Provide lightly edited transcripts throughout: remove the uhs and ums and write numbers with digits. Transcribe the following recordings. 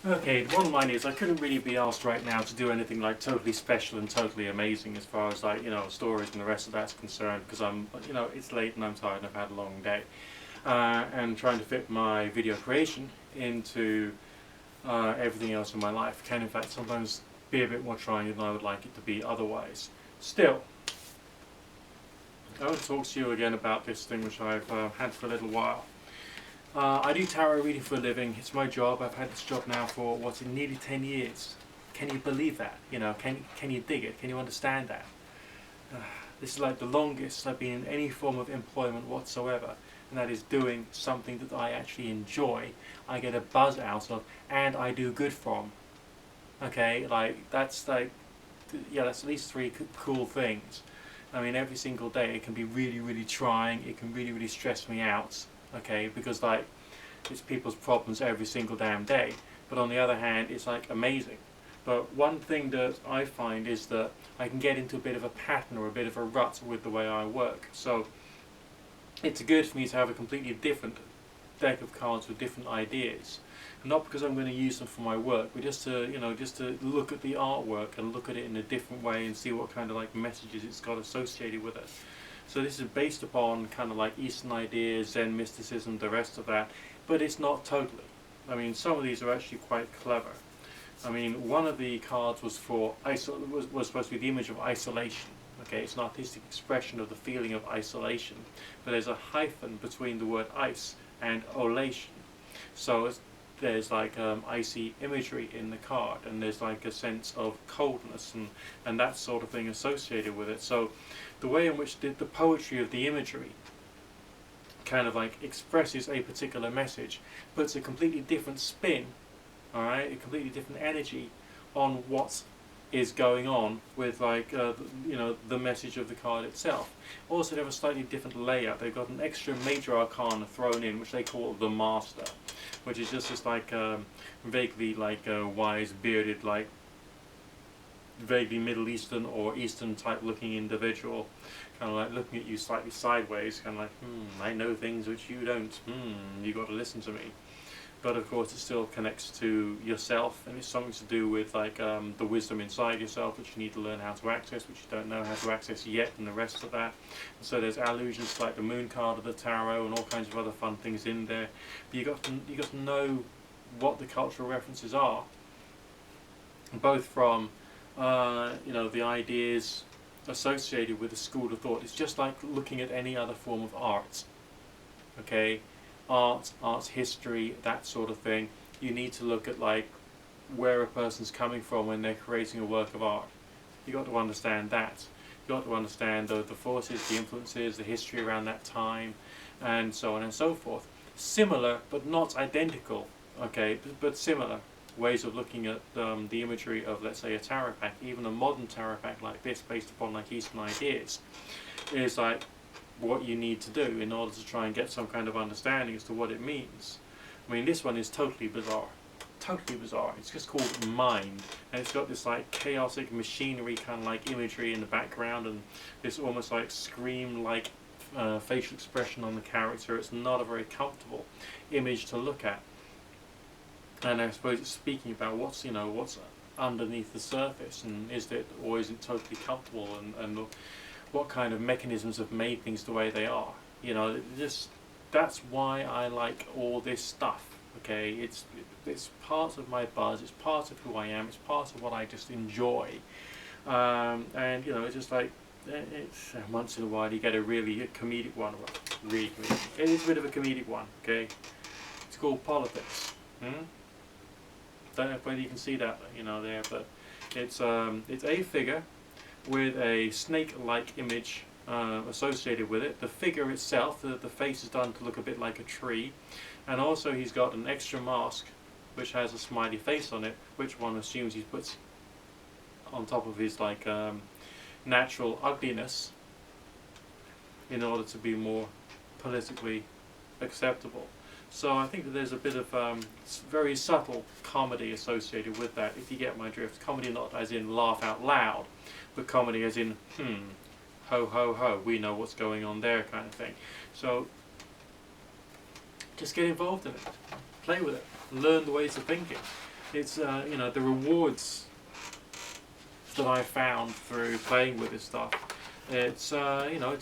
Okay, the bottom line is I couldn't really be asked right now to do anything like totally special and totally amazing as far as like, stories and the rest of that's concerned, because it's late and I'm tired and I've had a long day. And trying to fit my video creation into everything else in my life can in fact sometimes be a bit more trying than I would like it to be otherwise. Still, I want to talk to you again about this thing which I've had for a little while. I do tarot reading for a living. It's my job. I've had this job now for nearly 10 years. Can you believe that? Can you dig it? Can you understand that? Uh, this is like the longest I've been in any form of employment whatsoever, and that is doing something that I actually enjoy, I get a buzz out of, and I do good from. Okay, that's that's at least three cool things. I mean, every single day it can be really, really trying. It can really, really stress me out. Okay, because it's people's problems every single damn day. But on the other hand, it's like amazing. But one thing that I find is that I can get into a bit of a pattern or a bit of a rut with the way I work. So it's good for me to have a completely different deck of cards with different ideas. Not because I'm going to use them for my work, but just to look at the artwork and look at it in a different way and see what kind of like messages it's got associated with it. So this is based upon kind of like Eastern ideas, Zen mysticism, the rest of that, but it's not totally. I mean, some of these are actually quite clever. I mean, one of the cards was was supposed to be the image of isolation. Okay, it's an artistic expression of the feeling of isolation, but there's a hyphen between the word ice and olation. So there's like icy imagery in the card, and there's like a sense of coldness and that sort of thing associated with it. So the way in which the poetry of the imagery kind of like expresses a particular message puts a completely different spin, all right, a completely different energy on what is going on with the message of the card itself. Also, they have a slightly different layout. They've got an extra major arcana thrown in, which they call the Master, which is just this vaguely wise, bearded, like vaguely Middle Eastern or Eastern type looking individual, kind of like looking at you slightly sideways, kind of like, I know things which you don't. You got to listen to me. But of course, it still connects to yourself, and it's something to do with the wisdom inside yourself, which you need to learn how to access, which you don't know how to access yet, and the rest of that. And so there's allusions to like the Moon card of the tarot and all kinds of other fun things in there. But you got to know what the cultural references are, both from the ideas associated with the school of thought. It's just like looking at any other form of art. Okay. Art's history, that sort of thing. You need to look at like where a person's coming from when they're creating a work of art. You got to understand that. You got to understand the forces, the influences, the history around that time, and so on and so forth. Similar, but not identical. Okay, but similar ways of looking at the imagery of, let's say, a tarot pack, even a modern tarot pack like this, based upon like Eastern ideas, is like what you need to do in order to try and get some kind of understanding as to what it means. I mean, this one is totally bizarre. Totally bizarre. It's just called Mind, and it's got this like chaotic machinery kind of like imagery in the background, and this almost like scream-like facial expression on the character. It's not a very comfortable image to look at. And I suppose it's speaking about what's underneath the surface, and is it or isn't totally comfortable, and what kind of mechanisms have made things the way they are. That's why I like all this stuff. Okay, it's part of my buzz. It's part of who I am. It's part of what I just enjoy. And it's just like it's once in a while you get a really comedic one. Well, really comedic. It is a bit of a comedic one. Okay, it's called Politics. Don't know whether you can see that there, but it's a figure with a snake-like image associated with it. The figure itself, the face is done to look a bit like a tree, and also he's got an extra mask which has a smiley face on it, which one assumes he puts on top of his natural ugliness in order to be more politically acceptable. So I think that there's a bit of very subtle comedy associated with that, if you get my drift. Comedy not as in laugh out loud, but comedy as in, ho ho ho, we know what's going on there kind of thing. So just get involved in it, play with it, learn the ways of thinking. It's you know, the rewards that I found through playing with this stuff. It's you know,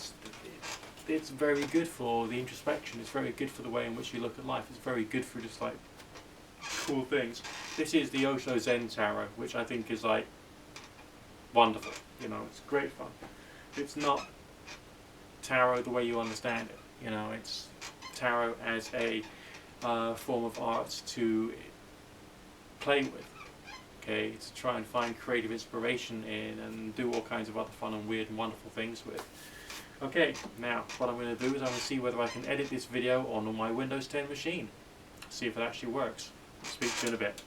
it's very good for the introspection. It's very good for the way in which you look at life. It's very good for just like cool things. This is the Osho Zen Tarot, which I think is like wonderful. You know, it's great fun. It's not tarot the way you understand it. You know, it's tarot as a form of art to play with. Okay, to try and find creative inspiration in and do all kinds of other fun and weird and wonderful things with. Okay, now what I'm going to do is I'm going to see whether I can edit this video on my Windows 10 machine. See if it actually works. I'll speak to you in a bit.